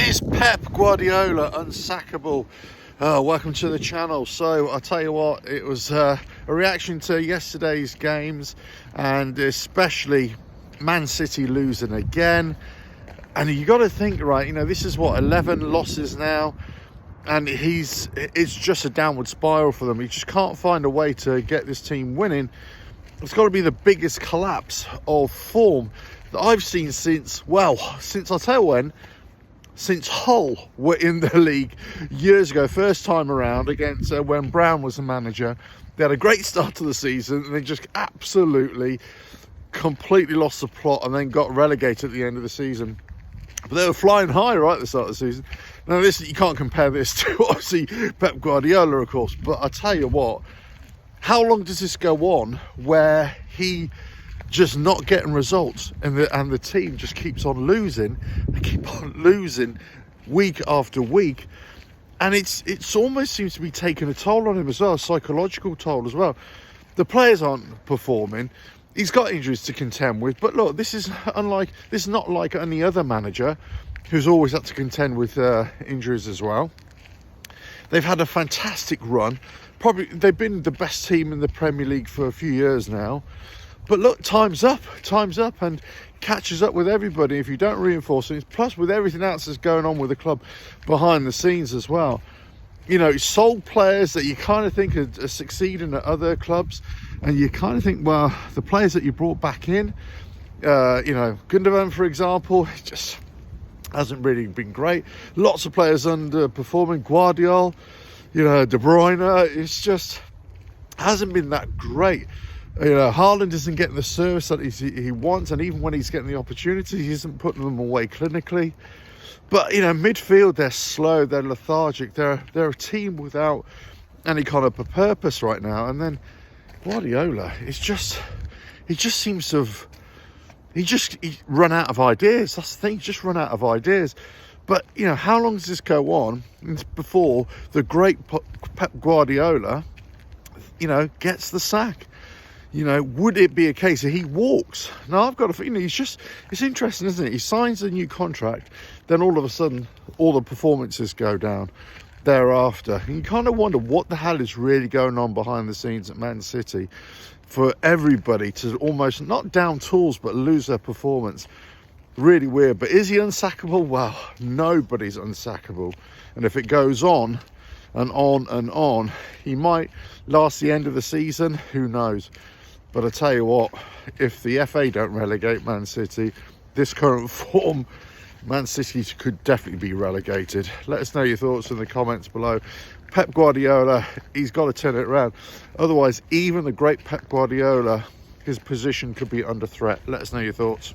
It's Pep Guardiola, Unsackable. Welcome to the channel. So I'll tell you what, it was a reaction to yesterday's games, and especially Man City losing again. And you got to think, right, you know, this is what, 11 losses now, and it's just a downward spiral for them. He just can't find a way to get this team winning. It's got to be the biggest collapse of form that I've seen since I'll tell you when, since Hull were in the league years ago, first time around against when Brown was the manager. They had a great start to the season and they just absolutely, completely lost the plot and then got relegated at the end of the season. But they were flying high right at the start of the season. Now, this, you can't compare this to obviously Pep Guardiola, of course, but I tell you what, how long does this go on where he just not getting results and the team just keeps on losing? They keep on losing week after week, and it's almost seems to be taking a toll on him as well, a psychological toll as well. The players aren't performing. He's got injuries to contend with, but look, this is not like any other manager who's always had to contend with injuries as well. They've had a fantastic run. Probably they've been the best team in the Premier League for a few years now. But look, time's up, and catches up with everybody if you don't reinforce it. Plus, with everything else that's going on with the club behind the scenes as well. You know, sold players that you kind of think are succeeding at other clubs, and you kind of think, well, the players that you brought back in, you know, Gundogan, for example, just hasn't really been great. Lots of players underperforming. Guardiola, you know, De Bruyne, it's just hasn't been that great. You know, Haaland isn't getting the service that he wants, and even when he's getting the opportunity, he isn't putting them away clinically. But, you know, midfield, they're slow, they're lethargic, they're a team without any kind of purpose right now. And then Guardiola, he just seems to have, he run out of ideas. That's the thing, he's just run out of ideas. But, you know, how long does this go on before the great Pep Guardiola, you know, gets the sack? You know, would it be a case that he walks? Now, I've got a feeling, it's interesting, isn't it? He signs a new contract, then all of a sudden, all the performances go down thereafter. And you kind of wonder what the hell is really going on behind the scenes at Man City for everybody to almost, not down tools, but lose their performance. Really weird. But is he unsackable? Well, nobody's unsackable. And if it goes on and on and on, he might last the end of the season. Who knows? But I tell you what, if the FA don't relegate Man City, this current form, Man City could definitely be relegated. Let us know your thoughts in the comments below. Pep Guardiola, he's got to turn it around. Otherwise, even the great Pep Guardiola, his position could be under threat. Let us know your thoughts.